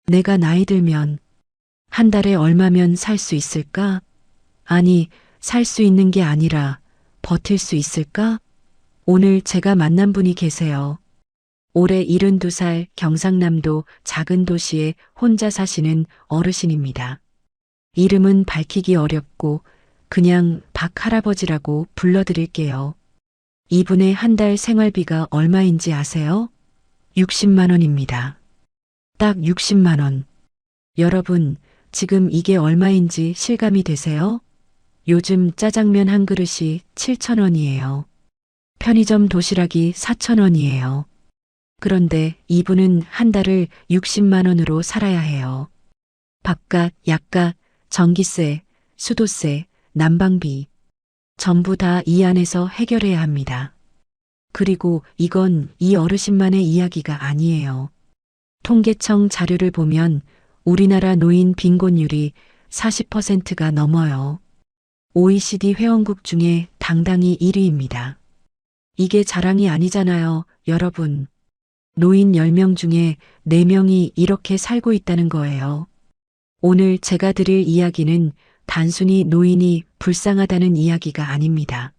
내가 나이 들면 한 달에 얼마면 살 수 있을까? 아니, 살 수 있는 게 아니라 버틸 수 있을까? 오늘 제가 만난 분이 계세요. 올해 72살 경상남도 작은 도시에 혼자 사시는 어르신입니다. 이름은 밝히기 어렵고 그냥 박 할아버지라고 불러드릴게요. 이분의 한 달 생활비가 얼마인지 아세요? 60만 원입니다. 딱 60만 원. 여러분, 지금 이게 얼마인지 실감이 되세요? 요즘 짜장면 한 그릇이 7천 원이에요. 편의점 도시락이 4천 원이에요. 그런데 이분은 한 달을 60만 원으로 살아야 해요. 밥값, 약값, 전기세, 수도세, 난방비. 전부 다 이 안에서 해결해야 합니다. 그리고 이건 이 어르신만의 이야기가 아니에요. 통계청 자료를 보면 우리나라 노인 빈곤율이 40%가 넘어요. OECD 회원국 중에 당당히 1위입니다. 이게 자랑이 아니잖아요, 여러분. 노인 10명 중에 4명이 이렇게 살고 있다는 거예요. 오늘 제가 드릴 이야기는 단순히 노인이 불쌍하다는 이야기가 아닙니다.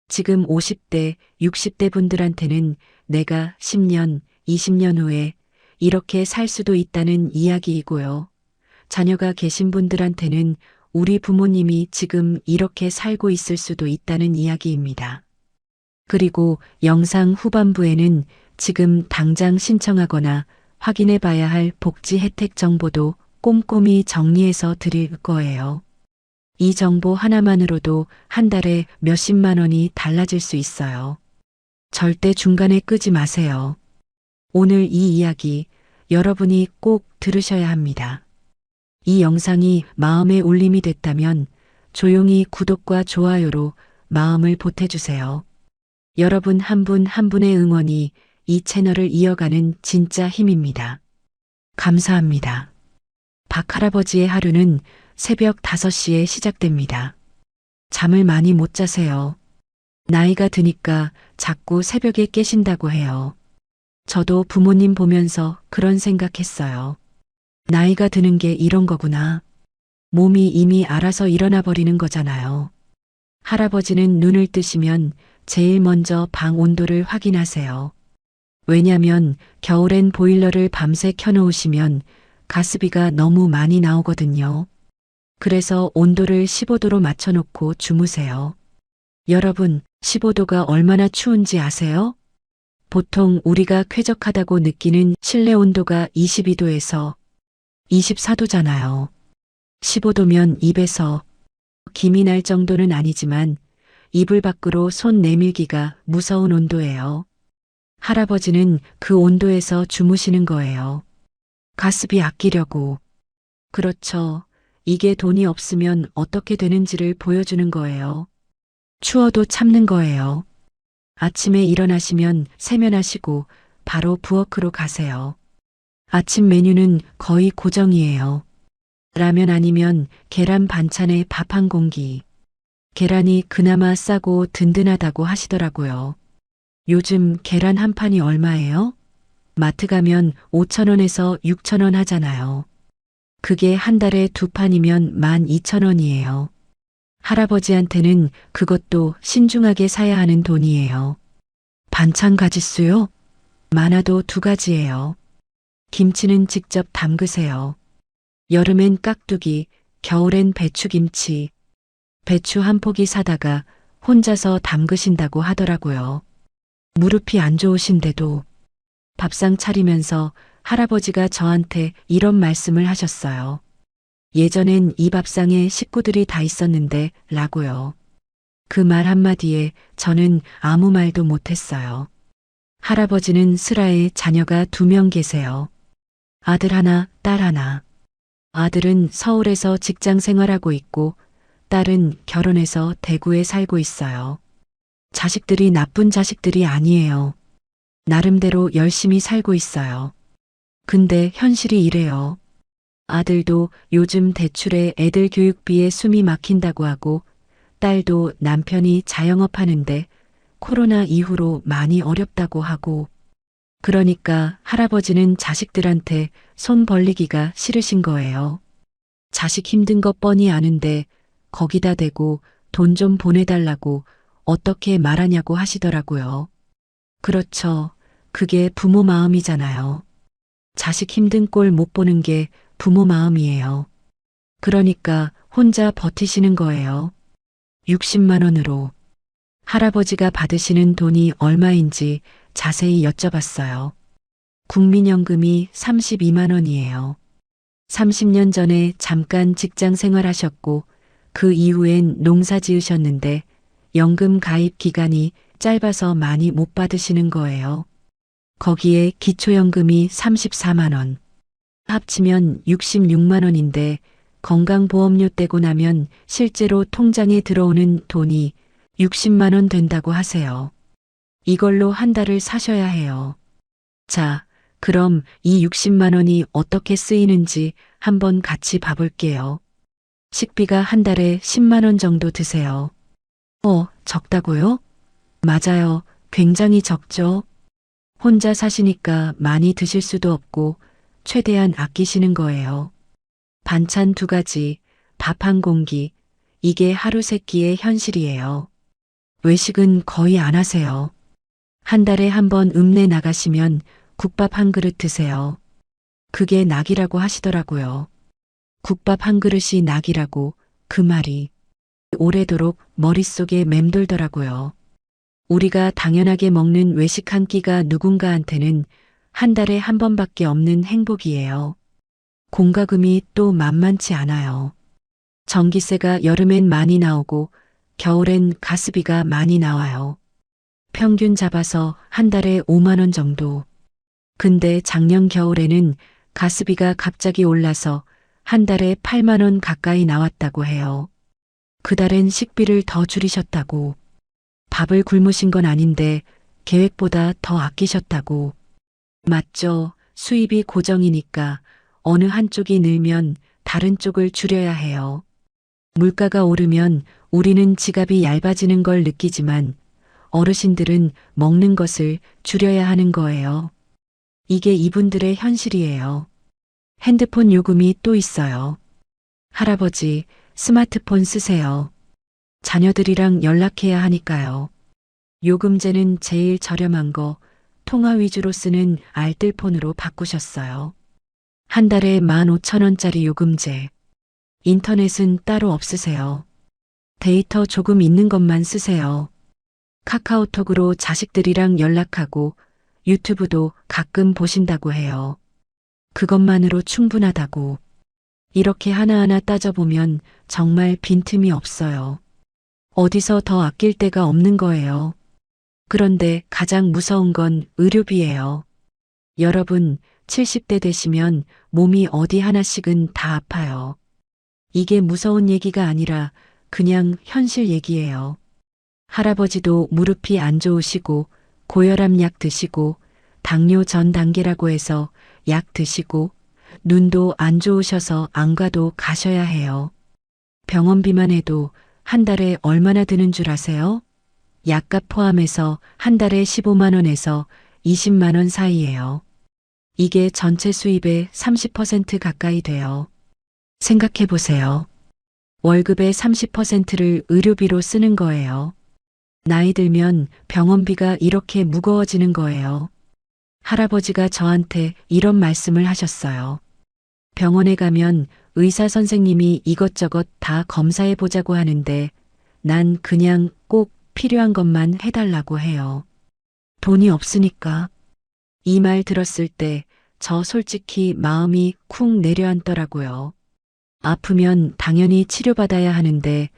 지금 50대, 60대 분들한테는 내가 10년, 20년 후에 이렇게 살 수도 있다는 이야기이고요. 자녀가 계신 분들한테는 우리 부모님이 지금 이렇게 살고 있을 수도 있다는 이야기입니다. 그리고 영상 후반부에는 지금 당장 신청하거나 확인해 봐야 할 복지 혜택 정보도 꼼꼼히 정리해서 드릴 거예요. 이 정보 하나만으로도 한 달에 몇십만 원이 달라질 수 있어요. 절대 중간에 끄지 마세요. 오늘 이 이야기 여러분이 꼭 들으셔야 합니다. 이 영상이 마음의 울림이 됐다면 조용히 구독과 좋아요로 마음을 보태주세요. 여러분 한 분 한 분의 응원이 이 채널을 이어가는 진짜 힘입니다. 감사합니다. 박 할아버지의 하루는 새벽 5시에 시작됩니다. 잠을 많이 못 자세요. 나이가 드니까 자꾸 새벽에 깨신다고 해요. 저도 부모님 보면서 그런 생각했어요. 나이가 드는 게 이런 거구나. 몸이 이미 알아서 일어나 버리는 거잖아요. 할아버지는 눈을 뜨시면 제일 먼저 방 온도를 확인하세요. 왜냐면 겨울엔 보일러를 밤새 켜놓으시면 가스비가 너무 많이 나오거든요. 그래서 온도를 15도로 맞춰놓고 주무세요. 여러분, 15도가 얼마나 추운지 아세요? 보통 우리가 쾌적하다고 느끼는 실내 온도가 22도에서 24도잖아요. 15도면 입에서 김이 날 정도는 아니지만 이불 밖으로 손 내밀기가 무서운 온도예요. 할아버지는 그 온도에서 주무시는 거예요. 가스비 아끼려고. 그렇죠. 이게 돈이 없으면 어떻게 되는지를 보여주는 거예요. 추워도 참는 거예요. 아침에 일어나시면 세면하시고 바로 부엌으로 가세요. 아침 메뉴는 거의 고정이에요. 라면 아니면 계란 반찬에 밥 한 공기. 계란이 그나마 싸고 든든하다고 하시더라고요. 요즘 계란 한 판이 얼마예요? 마트 가면 5,000원에서 6,000원 하잖아요. 그게 한 달에 2판이면 12,000원이에요. 할아버지한테는 그것도 신중하게 사야 하는 돈이에요. 반찬 가짓수요? 많아도 2가지예요. 김치는 직접 담그세요. 여름엔 깍두기, 겨울엔 배추김치. 배추 한 포기 사다가 혼자서 담그신다고 하더라고요. 무릎이 안 좋으신데도 밥상 차리면서 할아버지가 저한테 이런 말씀을 하셨어요. 예전엔 이 밥상에 식구들이 다 있었는데 라고요. 그 말 한마디에 저는 아무 말도 못했어요. 할아버지는 슬하에 자녀가 2명 계세요. 아들 하나, 딸 하나. 아들은 서울에서 직장 생활하고 있고 딸은 결혼해서 대구에 살고 있어요. 자식들이 나쁜 자식들이 아니에요. 나름대로 열심히 살고 있어요. 근데 현실이 이래요. 아들도 요즘 대출에 애들 교육비에 숨이 막힌다고 하고 딸도 남편이 자영업 하는데 코로나 이후로 많이 어렵다고 하고 그러니까 할아버지는 자식들한테 손 벌리기가 싫으신 거예요. 자식 힘든 것 뻔히 아는데 거기다 대고 돈 좀 보내달라고 어떻게 말하냐고 하시더라고요. 그렇죠. 그게 부모 마음이잖아요. 자식 힘든 꼴 못 보는 게 부모 마음이에요. 그러니까 혼자 버티시는 거예요. 60만 원으로. 할아버지가 받으시는 돈이 얼마인지 자세히 여쭤봤어요. 국민연금이 32만 원이에요. 30년 전에 잠깐 직장 생활하셨고 그 이후엔 농사 지으셨는데 연금 가입 기간이 짧아서 많이 못 받으시는 거예요. 거기에 기초연금이 34만 원. 합치면 66만 원인데 건강보험료 떼고 나면 실제로 통장에 들어오는 돈이 60만 원 된다고 하세요. 이걸로 한 달을 사셔야 해요. 자, 그럼 이 60만 원이 어떻게 쓰이는지 한번 같이 봐볼게요. 식비가 한 달에 10만 원 정도 드세요. 적다고요? 맞아요. 굉장히 적죠? 혼자 사시니까 많이 드실 수도 없고 최대한 아끼시는 거예요. 반찬 2가지, 밥 한 공기, 이게 하루 세 끼의 현실이에요. 외식은 거의 안 하세요. 한 달에 한 번 읍내 나가시면 국밥 한 그릇 드세요. 그게 낙이라고 하시더라고요. 국밥 한 그릇이 낙이라고 그 말이 오래도록 머릿속에 맴돌더라고요. 우리가 당연하게 먹는 외식 한 끼가 누군가한테는 한 달에 한 번밖에 없는 행복이에요. 공과금이 또 만만치 않아요. 전기세가 여름엔 많이 나오고 겨울엔 가스비가 많이 나와요. 평균 잡아서 한 달에 5만 원 정도. 근데 작년 겨울에는 가스비가 갑자기 올라서 한 달에 8만 원 가까이 나왔다고 해요. 그달엔 식비를 더 줄이셨다고. 밥을 굶으신 건 아닌데 계획보다 더 아끼셨다고. 맞죠. 수입이 고정이니까 어느 한쪽이 늘면 다른 쪽을 줄여야 해요. 물가가 오르면 우리는 지갑이 얇아지는 걸 느끼지만 어르신들은 먹는 것을 줄여야 하는 거예요. 이게 이분들의 현실이에요. 핸드폰 요금이 또 있어요. 할아버지, 스마트폰 쓰세요. 자녀들이랑 연락해야 하니까요. 요금제는 제일 저렴한 거 통화 위주로 쓰는 알뜰폰으로 바꾸셨어요. 한 달에 15,000원짜리 요금제. 인터넷은 따로 없으세요. 데이터 조금 있는 것만 쓰세요. 카카오톡으로 자식들이랑 연락하고 유튜브도 가끔 보신다고 해요. 그것만으로 충분하다고. 이렇게 하나하나 따져보면 정말 빈틈이 없어요. 어디서 더 아낄 데가 없는 거예요. 그런데 가장 무서운 건 의료비예요. 여러분, 70대 되시면 몸이 어디 하나씩은 다 아파요. 이게 무서운 얘기가 아니라 그냥 현실 얘기예요. 할아버지도 무릎이 안 좋으시고 고혈압 약 드시고 당뇨 전 단계라고 해서 약 드시고 눈도 안 좋으셔서 안과도 가셔야 해요. 병원비만 해도 한 달에 얼마나 드는 줄 아세요? 약값 포함해서 한 달에 15만 원에서 20만 원 사이예요. 이게 전체 수입의 30% 가까이 돼요. 생각해 보세요. 월급의 30%를 의료비로 쓰는 거예요. 나이 들면 병원비가 이렇게 무거워지는 거예요. 할아버지가 저한테 이런 말씀을 하셨어요. 병원에 가면 의사 선생님이 이것저것 다 검사해 보자고 하는데 난 그냥 꼭 필요한 것만 해달라고 해요. 돈이 없으니까. 이 말 들었을 때 저 솔직히 마음이 쿵 내려앉더라고요. 아프면 당연히 치료받아야 하는데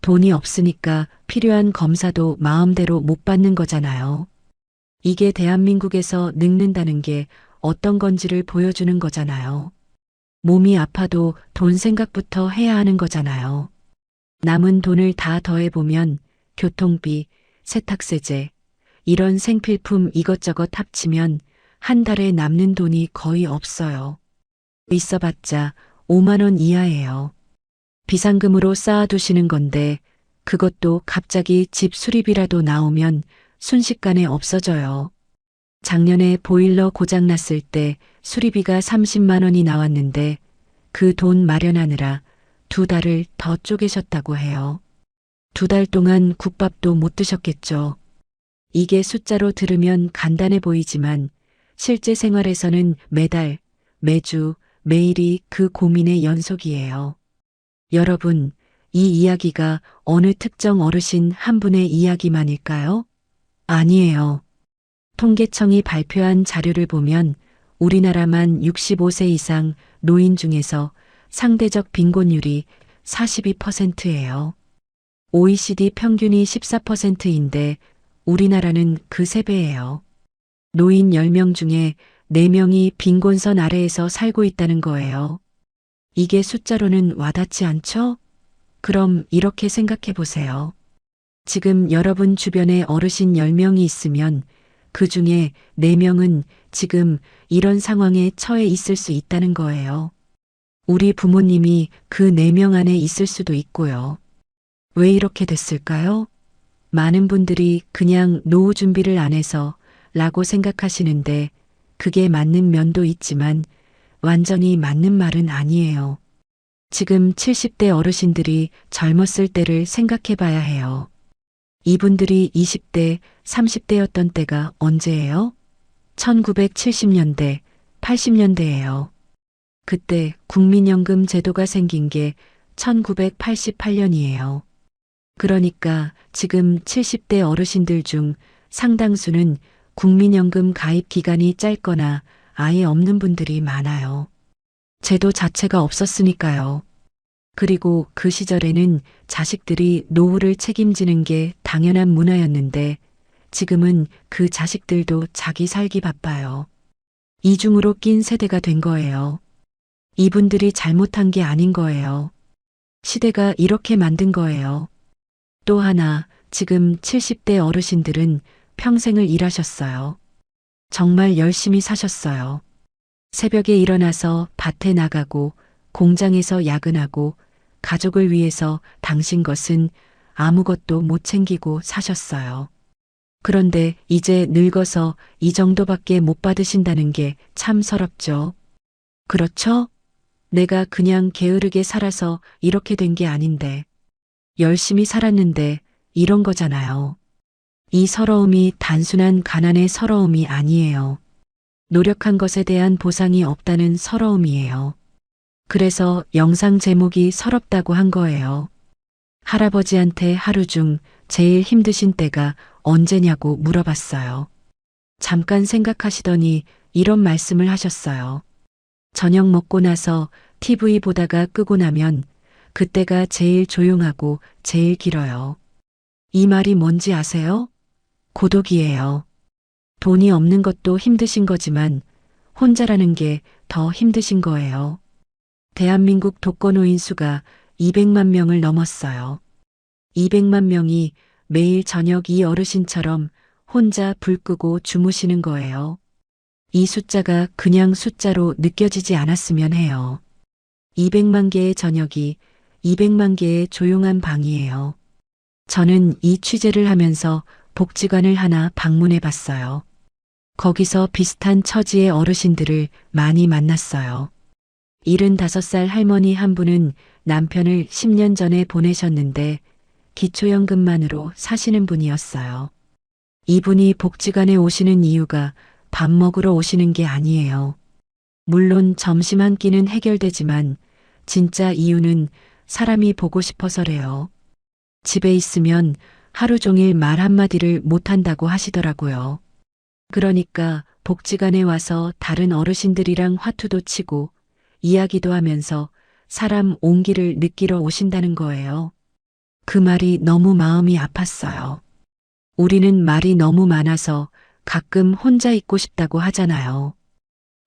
돈이 없으니까 필요한 검사도 마음대로 못 받는 거잖아요. 이게 대한민국에서 늙는다는 게 어떤 건지를 보여주는 거잖아요. 몸이 아파도 돈 생각부터 해야 하는 거잖아요. 남은 돈을 다 더해보면 교통비, 세탁세제, 이런 생필품 이것저것 합치면 한 달에 남는 돈이 거의 없어요. 있어봤자 5만 원 이하예요. 비상금으로 쌓아두시는 건데 그것도 갑자기 집 수리비라도 나오면 순식간에 없어져요. 작년에 보일러 고장 났을 때 수리비가 30만 원이 나왔는데 그 돈 마련하느라 2달을 더 쪼개셨다고 해요. 2달 동안 국밥도 못 드셨겠죠. 이게 숫자로 들으면 간단해 보이지만 실제 생활에서는 매달, 매주, 매일이 그 고민의 연속이에요. 여러분, 이 이야기가 어느 특정 어르신 한 분의 이야기만일까요? 아니에요. 통계청이 발표한 자료를 보면 우리나라만 65세 이상 노인 중에서 상대적 빈곤율이 42%예요. OECD 평균이 14%인데 우리나라는 그 3배예요. 노인 10명 중에 4명이 빈곤선 아래에서 살고 있다는 거예요. 이게 숫자로는 와닿지 않죠? 그럼 이렇게 생각해 보세요. 지금 여러분 주변에 어르신 10명이 있으면 그 중에 4명은 지금 이런 상황에 처해 있을 수 있다는 거예요. 우리 부모님이 그 4명 안에 있을 수도 있고요. 왜 이렇게 됐을까요? 많은 분들이 그냥 노후 준비를 안 해서 라고 생각하시는데 그게 맞는 면도 있지만 완전히 맞는 말은 아니에요. 지금 70대 어르신들이 젊었을 때를 생각해 봐야 해요. 이분들이 20대, 30대였던 때가 언제예요? 1970년대, 80년대예요. 그때 국민연금 제도가 생긴 게 1988년이에요. 그러니까 지금 70대 어르신들 중 상당수는 국민연금 가입 기간이 짧거나 아예 없는 분들이 많아요. 제도 자체가 없었으니까요. 그리고 그 시절에는 자식들이 노후를 책임지는 게 당연한 문화였는데 지금은 그 자식들도 자기 살기 바빠요. 이중으로 낀 세대가 된 거예요. 이분들이 잘못한 게 아닌 거예요. 시대가 이렇게 만든 거예요. 또 하나, 지금 70대 어르신들은 평생을 일하셨어요. 정말 열심히 사셨어요. 새벽에 일어나서 밭에 나가고 공장에서 야근하고 가족을 위해서 당신 것은 아무것도 못 챙기고 사셨어요. 그런데 이제 늙어서 이 정도밖에 못 받으신다는 게 참 서럽죠. 그렇죠? 내가 그냥 게으르게 살아서 이렇게 된 게 아닌데, 열심히 살았는데 이런 거잖아요. 이 서러움이 단순한 가난의 서러움이 아니에요. 노력한 것에 대한 보상이 없다는 서러움이에요. 그래서 영상 제목이 서럽다고 한 거예요. 할아버지한테 하루 중 제일 힘드신 때가 언제냐고 물어봤어요. 잠깐 생각하시더니 이런 말씀을 하셨어요. 저녁 먹고 나서 TV 보다가 끄고 나면 그때가 제일 조용하고 제일 길어요. 이 말이 뭔지 아세요? 고독이에요. 돈이 없는 것도 힘드신 거지만 혼자라는 게 더 힘드신 거예요. 대한민국 독거노인 수가 200만 명을 넘었어요. 200만 명이 매일 저녁 이 어르신처럼 혼자 불 끄고 주무시는 거예요. 이 숫자가 그냥 숫자로 느껴지지 않았으면 해요. 200만 개의 저녁이 200만 개의 조용한 방이에요. 저는 이 취재를 하면서 복지관을 하나 방문해 봤어요. 거기서 비슷한 처지의 어르신들을 많이 만났어요. 75살 할머니 한 분은 남편을 10년 전에 보내셨는데 기초연금만으로 사시는 분이었어요. 이분이 복지관에 오시는 이유가 밥 먹으러 오시는 게 아니에요. 물론 점심 한 끼는 해결되지만 진짜 이유는 사람이 보고 싶어서래요. 집에 있으면 하루 종일 말 한마디를 못한다고 하시더라고요. 그러니까 복지관에 와서 다른 어르신들이랑 화투도 치고 이야기도 하면서 사람 온기를 느끼러 오신다는 거예요. 그 말이 너무 마음이 아팠어요. 우리는 말이 너무 많아서 가끔 혼자 있고 싶다고 하잖아요.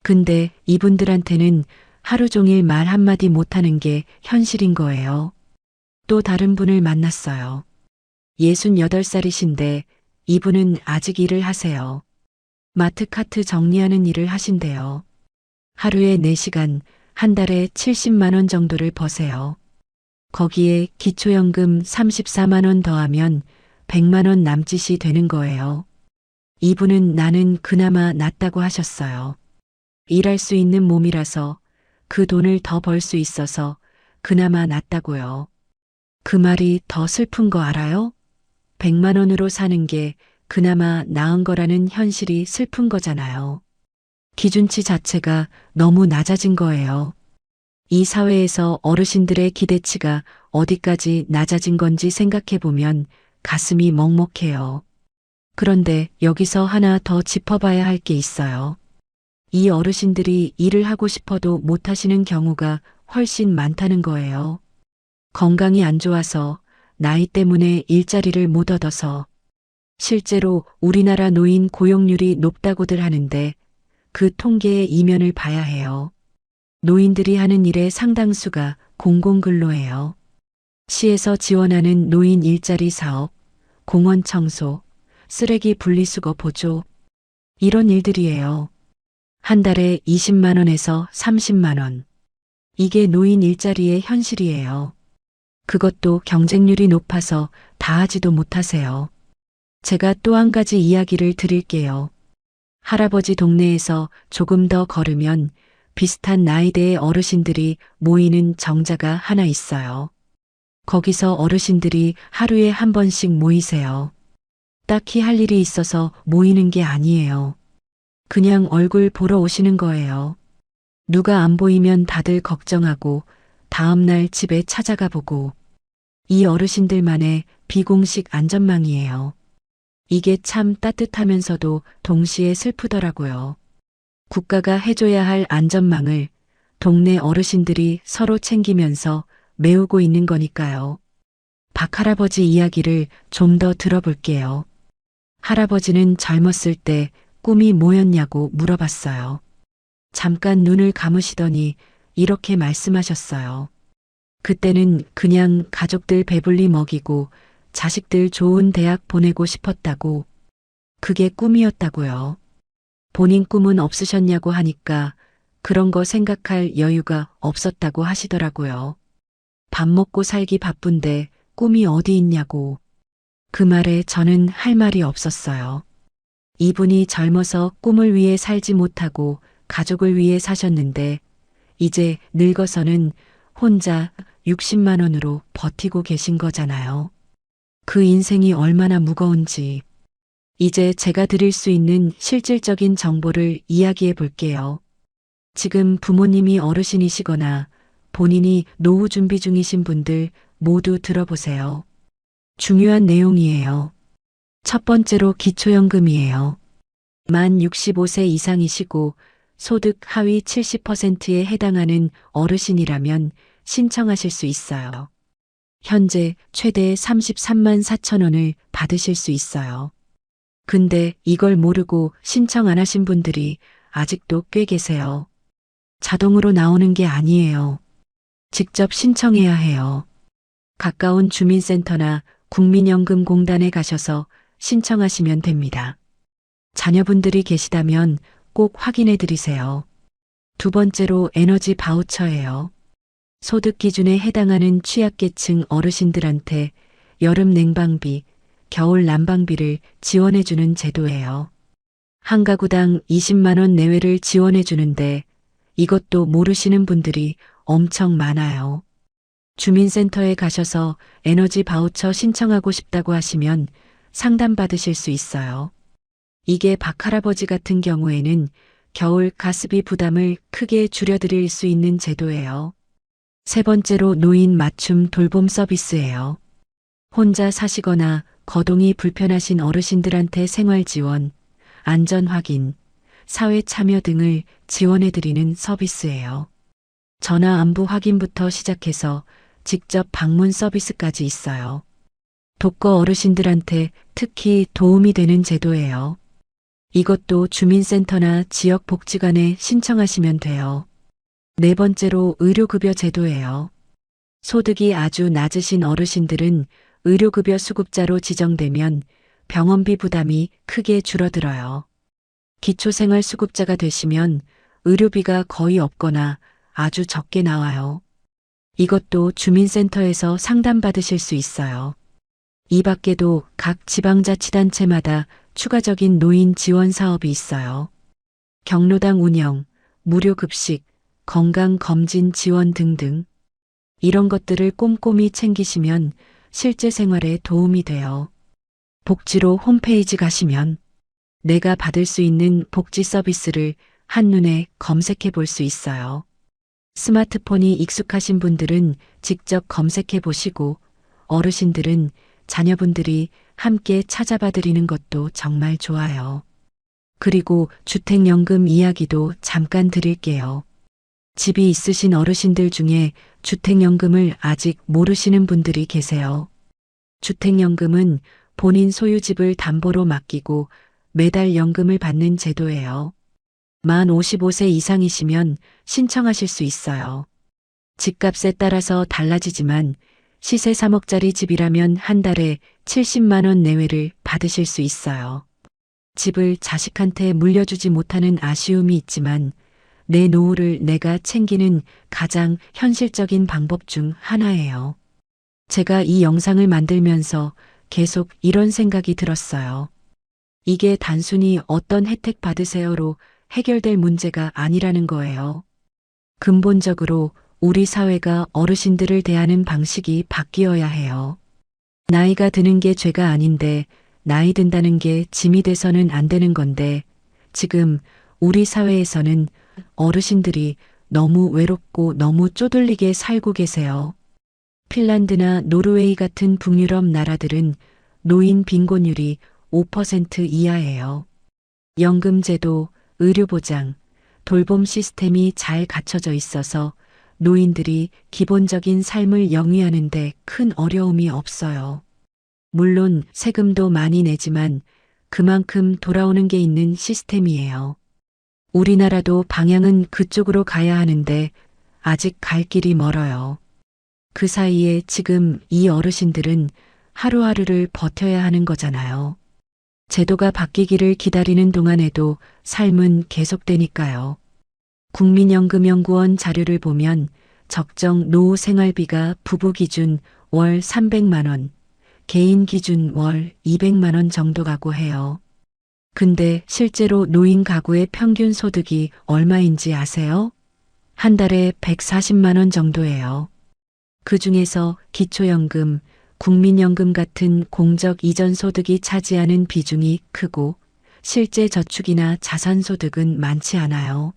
근데 이분들한테는 하루 종일 말 한마디 못하는 게 현실인 거예요. 또 다른 분을 만났어요. 68살이신데 이분은 아직 일을 하세요. 마트 카트 정리하는 일을 하신대요. 하루에 4시간, 한 달에 70만 원 정도를 버세요. 거기에 기초연금 34만 원 더하면 100만 원 남짓이 되는 거예요. 이분은 나는 그나마 낫다고 하셨어요. 일할 수 있는 몸이라서 그 돈을 더 벌 수 있어서 그나마 낫다고요. 그 말이 더 슬픈 거 알아요? 100만 원으로 사는 게 그나마 나은 거라는 현실이 슬픈 거잖아요. 기준치 자체가 너무 낮아진 거예요. 이 사회에서 어르신들의 기대치가 어디까지 낮아진 건지 생각해 보면 가슴이 먹먹해요. 그런데 여기서 하나 더 짚어봐야 할 게 있어요. 이 어르신들이 일을 하고 싶어도 못 하시는 경우가 훨씬 많다는 거예요. 건강이 안 좋아서, 나이 때문에 일자리를 못 얻어서, 실제로 우리나라 노인 고용률이 높다고들 하는데 그 통계의 이면을 봐야 해요. 노인들이 하는 일의 상당수가 공공근로예요. 시에서 지원하는 노인 일자리 사업, 공원 청소, 쓰레기 분리수거 보조, 이런 일들이에요. 한 달에 20만 원에서 30만 원. 이게 노인 일자리의 현실이에요. 그것도 경쟁률이 높아서 다 하지도 못하세요. 제가 또 한 가지 이야기를 드릴게요. 할아버지 동네에서 조금 더 걸으면 비슷한 나이대의 어르신들이 모이는 정자가 하나 있어요. 거기서 어르신들이 하루에 한 번씩 모이세요. 딱히 할 일이 있어서 모이는 게 아니에요. 그냥 얼굴 보러 오시는 거예요. 누가 안 보이면 다들 걱정하고 다음날 집에 찾아가 보고. 이 어르신들만의 비공식 안전망이에요. 이게 참 따뜻하면서도 동시에 슬프더라고요. 국가가 해줘야 할 안전망을 동네 어르신들이 서로 챙기면서 메우고 있는 거니까요. 박 할아버지 이야기를 좀 더 들어볼게요. 할아버지는 젊었을 때 꿈이 뭐였냐고 물어봤어요. 잠깐 눈을 감으시더니 이렇게 말씀하셨어요. 그때는 그냥 가족들 배불리 먹이고 자식들 좋은 대학 보내고 싶었다고. 그게 꿈이었다고요. 본인 꿈은 없으셨냐고 하니까 그런 거 생각할 여유가 없었다고 하시더라고요. 밥 먹고 살기 바쁜데 꿈이 어디 있냐고. 그 말에 저는 할 말이 없었어요. 이분이 젊어서 꿈을 위해 살지 못하고 가족을 위해 사셨는데 이제 늙어서는 혼자 60만 원으로 버티고 계신 거잖아요. 그 인생이 얼마나 무거운지. 이제 제가 드릴 수 있는 실질적인 정보를 이야기해 볼게요. 지금 부모님이 어르신이시거나 본인이 노후 준비 중이신 분들 모두 들어보세요. 중요한 내용이에요. 첫 번째로 기초연금이에요. 만 65세 이상이시고 소득 하위 70%에 해당하는 어르신이라면 신청하실 수 있어요. 현재 최대 33만 4천 원을 받으실 수 있어요. 근데 이걸 모르고 신청 안 하신 분들이 아직도 꽤 계세요. 자동으로 나오는 게 아니에요. 직접 신청해야 해요. 가까운 주민센터나 국민연금공단에 가셔서 신청하시면 됩니다. 자녀분들이 계시다면 꼭 확인해 드리세요. 두 번째로 에너지 바우처예요. 소득 기준에 해당하는 취약계층 어르신들한테 여름 냉방비, 겨울 난방비를 지원해주는 제도예요. 한 가구당 20만 원 내외를 지원해주는데 이것도 모르시는 분들이 엄청 많아요. 주민센터에 가셔서 에너지 바우처 신청하고 싶다고 하시면 상담받으실 수 있어요. 이게 박 할아버지 같은 경우에는 겨울 가스비 부담을 크게 줄여드릴 수 있는 제도예요. 세 번째로 노인 맞춤 돌봄 서비스예요. 혼자 사시거나 거동이 불편하신 어르신들한테 생활 지원, 안전 확인, 사회 참여 등을 지원해드리는 서비스예요. 전화 안부 확인부터 시작해서 직접 방문 서비스까지 있어요. 독거 어르신들한테 특히 도움이 되는 제도예요. 이것도 주민센터나 지역복지관에 신청하시면 돼요. 네 번째로 의료급여 제도예요. 소득이 아주 낮으신 어르신들은 의료급여 수급자로 지정되면 병원비 부담이 크게 줄어들어요. 기초생활수급자가 되시면 의료비가 거의 없거나 아주 적게 나와요. 이것도 주민센터에서 상담받으실 수 있어요. 이 밖에도 각 지방자치단체마다 추가적인 노인 지원 사업이 있어요. 경로당 운영, 무료 급식, 건강검진 지원 등등. 이런 것들을 꼼꼼히 챙기시면 실제 생활에 도움이 돼요. 복지로 홈페이지 가시면 내가 받을 수 있는 복지 서비스를 한눈에 검색해 볼 수 있어요. 스마트폰이 익숙하신 분들은 직접 검색해 보시고 어르신들은 자녀분들이 함께 찾아봐 드리는 것도 정말 좋아요. 그리고 주택연금 이야기도 잠깐 드릴게요. 집이 있으신 어르신들 중에 주택연금을 아직 모르시는 분들이 계세요. 주택연금은 본인 소유집을 담보로 맡기고 매달 연금을 받는 제도예요. 만 55세 이상이시면 신청하실 수 있어요. 집값에 따라서 달라지지만 시세 3억짜리 집이라면 한 달에 70만 원 내외를 받으실 수 있어요. 집을 자식한테 물려주지 못하는 아쉬움이 있지만 내 노후를 내가 챙기는 가장 현실적인 방법 중 하나예요. 제가 이 영상을 만들면서 계속 이런 생각이 들었어요. 이게 단순히 어떤 혜택 받으세요로 해결될 문제가 아니라는 거예요. 근본적으로 우리 사회가 어르신들을 대하는 방식이 바뀌어야 해요. 나이가 드는 게 죄가 아닌데 나이 든다는 게 짐이 돼서는 안 되는 건데 지금 우리 사회에서는 어르신들이 너무 외롭고 너무 쪼들리게 살고 계세요. 핀란드나 노르웨이 같은 북유럽 나라들은 노인 빈곤율이 5% 이하예요. 연금제도, 의료보장, 돌봄 시스템이 잘 갖춰져 있어서 노인들이 기본적인 삶을 영위하는 데 큰 어려움이 없어요. 물론 세금도 많이 내지만 그만큼 돌아오는 게 있는 시스템이에요. 우리나라도 방향은 그쪽으로 가야 하는데 아직 갈 길이 멀어요. 그 사이에 지금 이 어르신들은 하루하루를 버텨야 하는 거잖아요. 제도가 바뀌기를 기다리는 동안에도 삶은 계속되니까요. 국민연금연구원 자료를 보면 적정 노후 생활비가 부부 기준 월 300만 원, 개인 기준 월 200만 원 정도라고 해요. 근데 실제로 노인 가구의 평균 소득이 얼마인지 아세요? 한 달에 140만 원 정도예요. 그 중에서 기초연금, 국민연금 같은 공적 이전 소득이 차지하는 비중이 크고 실제 저축이나 자산 소득은 많지 않아요.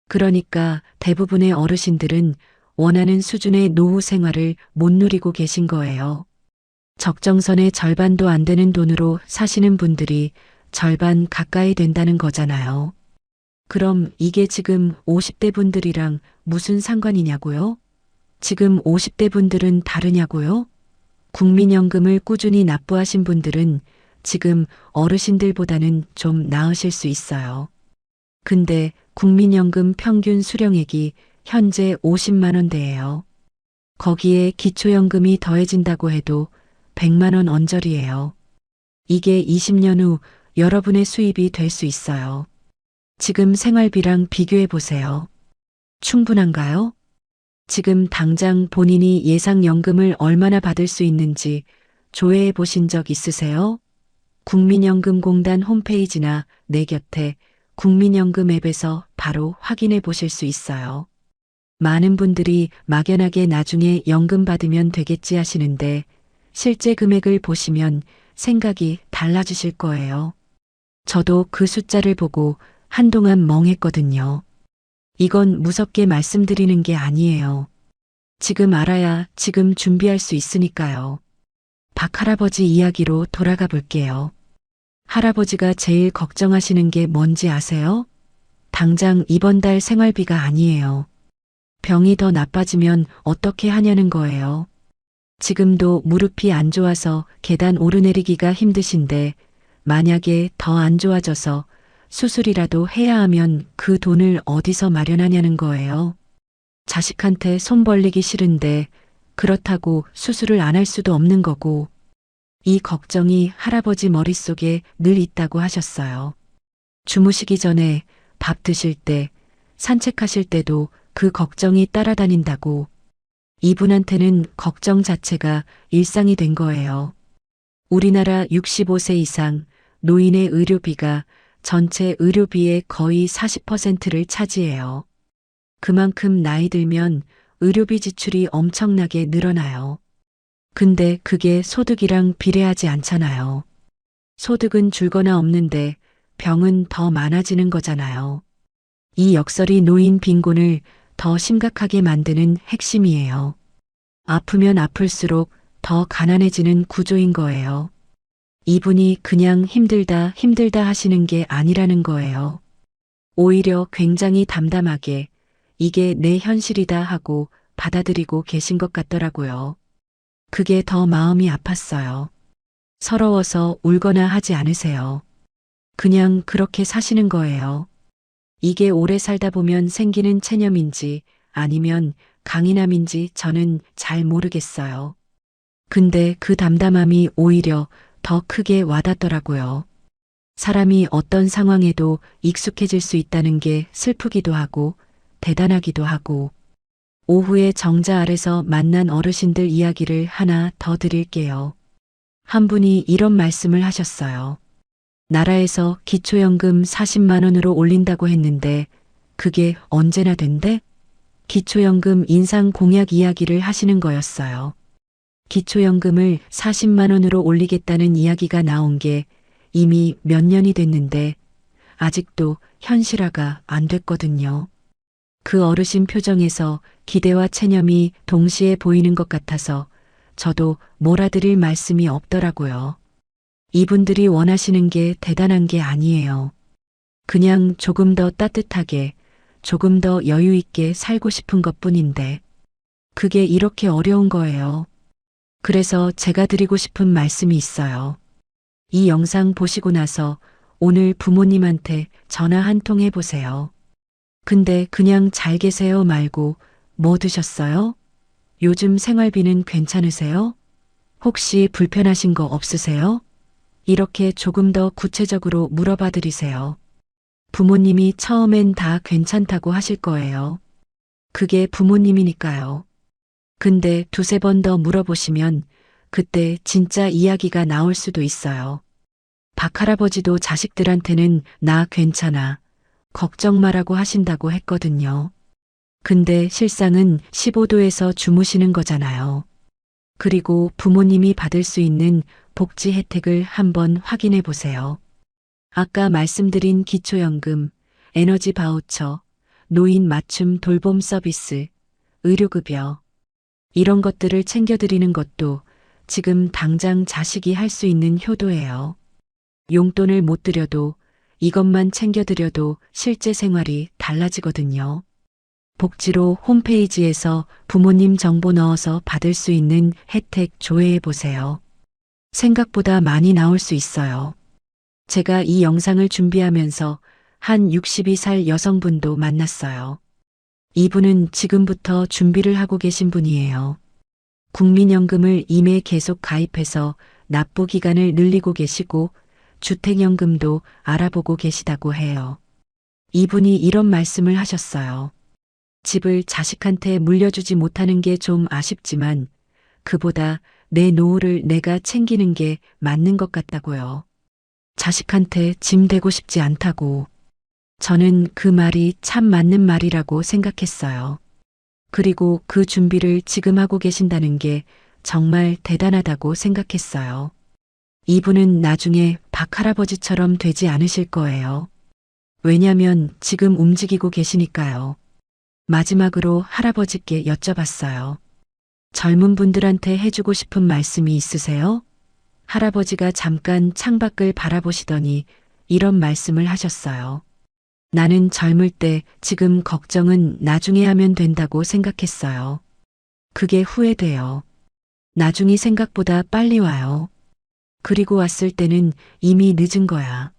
그러니까 대부분의 어르신들은 원하는 수준의 노후 생활을 못 누리고 계신 거예요. 적정선의 절반도 안 되는 돈으로 사시는 분들이 절반 가까이 된다는 거잖아요. 그럼 이게 지금 50대 분들이랑 무슨 상관이냐고요? 지금 50대 분들은 다르냐고요? 국민연금을 꾸준히 납부하신 분들은 지금 어르신들보다는 좀 나으실 수 있어요. 근데 국민연금 평균 수령액이 현재 50만 원대예요. 거기에 기초연금이 더해진다고 해도 100만 원 언저리예요. 이게 20년 후 여러분의 수입이 될 수 있어요. 지금 생활비랑 비교해 보세요. 충분한가요? 지금 당장 본인이 예상연금을 얼마나 받을 수 있는지 조회해 보신 적 있으세요? 국민연금공단 홈페이지나 내 곁에 국민연금 앱에서 바로 확인해 보실 수 있어요. 많은 분들이 막연하게 나중에 연금 받으면 되겠지 하시는데 실제 금액을 보시면 생각이 달라지실 거예요. 저도 그 숫자를 보고 한동안 멍했거든요. 이건 무섭게 말씀드리는 게 아니에요. 지금 알아야 지금 준비할 수 있으니까요. 박 할아버지 이야기로 돌아가 볼게요. 할아버지가 제일 걱정하시는 게 뭔지 아세요? 당장 이번 달 생활비가 아니에요. 병이 더 나빠지면 어떻게 하냐는 거예요. 지금도 무릎이 안 좋아서 계단 오르내리기가 힘드신데 만약에 더 안 좋아져서 수술이라도 해야 하면 그 돈을 어디서 마련하냐는 거예요. 자식한테 손 벌리기 싫은데 그렇다고 수술을 안 할 수도 없는 거고 이 걱정이 할아버지 머릿속에 늘 있다고 하셨어요. 주무시기 전에 밥 드실 때 산책하실 때도 그 걱정이 따라다닌다고 이분한테는 걱정 자체가 일상이 된 거예요. 우리나라 65세 이상 노인의 의료비가 전체 의료비의 거의 40%를 차지해요. 그만큼 나이 들면 의료비 지출이 엄청나게 늘어나요. 근데 그게 소득이랑 비례하지 않잖아요. 소득은 줄거나 없는데 병은 더 많아지는 거잖아요. 이 역설이 노인 빈곤을 더 심각하게 만드는 핵심이에요. 아프면 아플수록 더 가난해지는 구조인 거예요. 이분이 그냥 힘들다 힘들다 하시는 게 아니라는 거예요. 오히려 굉장히 담담하게 이게 내 현실이다 하고 받아들이고 계신 것 같더라고요. 그게 더 마음이 아팠어요. 서러워서 울거나 하지 않으세요. 그냥 그렇게 사시는 거예요. 이게 오래 살다 보면 생기는 체념인지 아니면 강인함인지 저는 잘 모르겠어요. 근데 그 담담함이 오히려 더 크게 와닿더라고요. 사람이 어떤 상황에도 익숙해질 수 있다는 게 슬프기도 하고 대단하기도 하고. 오후에 정자 아래서 만난 어르신들 이야기를 하나 더 드릴게요. 한 분이 이런 말씀을 하셨어요. 나라에서 기초연금 40만 원으로 올린다고 했는데 그게 언제나 된대? 기초연금 인상 공약 이야기를 하시는 거였어요. 기초연금을 40만 원으로 올리겠다는 이야기가 나온 게 이미 몇 년이 됐는데 아직도 현실화가 안 됐거든요. 그 어르신 표정에서 기대와 체념이 동시에 보이는 것 같아서 저도 몰아드릴 말씀이 없더라고요. 이분들이 원하시는 게 대단한 게 아니에요. 그냥 조금 더 따뜻하게, 조금 더 여유 있게 살고 싶은 것 뿐인데, 그게 이렇게 어려운 거예요. 그래서 제가 드리고 싶은 말씀이 있어요. 이 영상 보시고 나서 오늘 부모님한테 전화 한 통 해보세요. 근데 그냥 잘 계세요 말고 뭐 드셨어요? 요즘 생활비는 괜찮으세요? 혹시 불편하신 거 없으세요? 이렇게 조금 더 구체적으로 물어봐 드리세요. 부모님이 처음엔 다 괜찮다고 하실 거예요. 그게 부모님이니까요. 근데 두세 번 더 물어보시면 그때 진짜 이야기가 나올 수도 있어요. 박할아버지도 자식들한테는 나 괜찮아, 걱정 마라고 하신다고 했거든요. 근데 실상은 15도에서 주무시는 거잖아요. 그리고 부모님이 받을 수 있는 복지 혜택을 한번 확인해 보세요. 아까 말씀드린 기초연금, 에너지 바우처, 노인 맞춤 돌봄 서비스, 의료급여, 이런 것들을 챙겨드리는 것도 지금 당장 자식이 할 수 있는 효도예요. 용돈을 못 드려도 이것만 챙겨드려도 실제 생활이 달라지거든요. 복지로 홈페이지에서 부모님 정보 넣어서 받을 수 있는 혜택 조회해 보세요. 생각보다 많이 나올 수 있어요. 제가 이 영상을 준비하면서 한 62살 여성분도 만났어요. 이분은 지금부터 준비를 하고 계신 분이에요. 국민연금을 이매 계속 가입해서 납부 기간을 늘리고 계시고 주택연금도 알아보고 계시다고 해요. 이분이 이런 말씀을 하셨어요. 집을 자식한테 물려주지 못하는 게 좀 아쉽지만 그보다 내 노후를 내가 챙기는 게 맞는 것 같다고요. 자식한테 짐 되고 싶지 않다고. 저는 그 말이 참 맞는 말이라고 생각했어요. 그리고 그 준비를 지금 하고 계신다는 게 정말 대단하다고 생각했어요. 이분은 나중에 박할아버지처럼 되지 않으실 거예요. 왜냐면 지금 움직이고 계시니까요. 마지막으로 할아버지께 여쭤봤어요. 젊은 분들한테 해주고 싶은 말씀이 있으세요? 할아버지가 잠깐 창밖을 바라보시더니 이런 말씀을 하셨어요. 나는 젊을 때 지금 걱정은 나중에 하면 된다고 생각했어요. 그게 후회돼요. 나중이 생각보다 빨리 와요. 그리고 왔을 때는 이미 늦은 거야.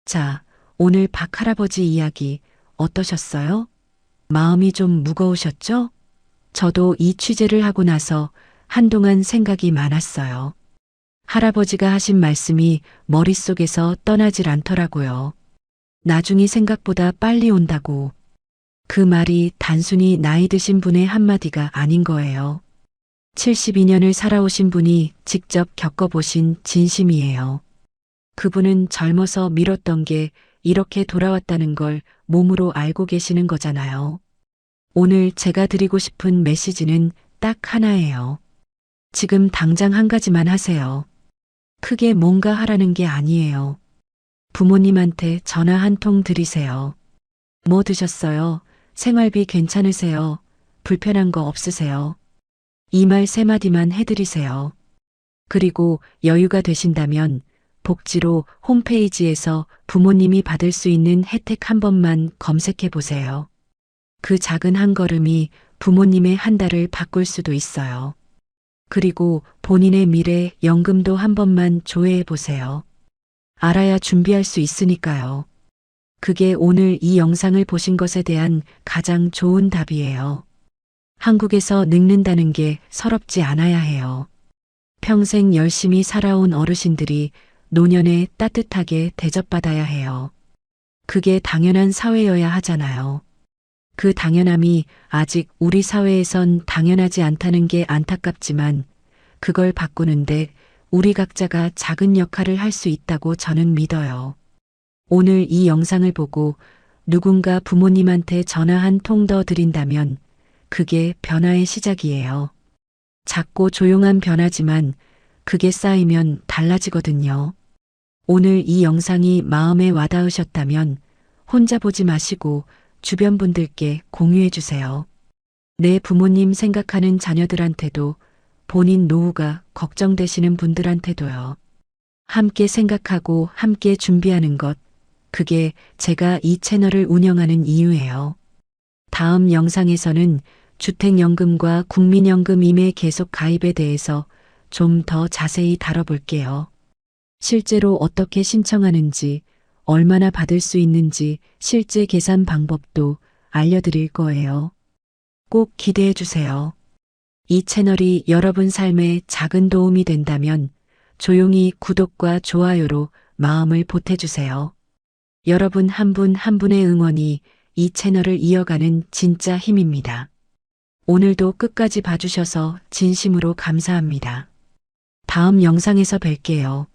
자, 오늘 박할아버지 이야기 어떠셨어요? 마음이 좀 무거우셨죠? 저도 이 취재를 하고 나서 한동안 생각이 많았어요. 할아버지가 하신 말씀이 머릿속에서 떠나질 않더라고요. 나중이 생각보다 빨리 온다고. 그 말이 단순히 나이 드신 분의 한마디가 아닌 거예요. 72년을 살아오신 분이 직접 겪어보신 진심이에요. 그분은 젊어서 미뤘던 게 이렇게 돌아왔다는 걸 몸으로 알고 계시는 거잖아요. 오늘 제가 드리고 싶은 메시지는 딱 하나예요. 지금 당장 한 가지만 하세요. 크게 뭔가 하라는 게 아니에요. 부모님한테 전화 한 통 드리세요. 뭐 드셨어요? 생활비 괜찮으세요? 불편한 거 없으세요? 이 말 세 마디만 해드리세요. 그리고 여유가 되신다면 복지로 홈페이지에서 부모님이 받을 수 있는 혜택 한 번만 검색해 보세요. 그 작은 한 걸음이 부모님의 한 달을 바꿀 수도 있어요. 그리고 본인의 미래 연금도 한 번만 조회해 보세요. 알아야 준비할 수 있으니까요. 그게 오늘 이 영상을 보신 것에 대한 가장 좋은 답이에요. 한국에서 늙는다는 게 서럽지 않아야 해요. 평생 열심히 살아온 어르신들이 노년에 따뜻하게 대접받아야 해요. 그게 당연한 사회여야 하잖아요. 그 당연함이 아직 우리 사회에선 당연하지 않다는 게 안타깝지만 그걸 바꾸는데 우리 각자가 작은 역할을 할 수 있다고 저는 믿어요. 오늘 이 영상을 보고 누군가 부모님한테 전화 한 통 더 드린다면 그게 변화의 시작이에요. 작고 조용한 변화지만 그게 쌓이면 달라지거든요. 오늘 이 영상이 마음에 와닿으셨다면 혼자 보지 마시고 주변 분들께 공유해 주세요. 내 부모님 생각하는 자녀들한테도 본인 노후가 걱정되시는 분들한테도요. 함께 생각하고 함께 준비하는 것, 그게 제가 이 채널을 운영하는 이유예요. 다음 영상에서는 주택연금과 국민연금 임해 계속 가입에 대해서 좀 더 자세히 다뤄볼게요. 실제로 어떻게 신청하는지, 얼마나 받을 수 있는지 실제 계산 방법도 알려드릴 거예요. 꼭 기대해 주세요. 이 채널이 여러분 삶에 작은 도움이 된다면 조용히 구독과 좋아요로 마음을 보태주세요. 여러분 한 분 한 분의 응원이 이 채널을 이어가는 진짜 힘입니다. 오늘도 끝까지 봐주셔서 진심으로 감사합니다. 다음 영상에서 뵐게요.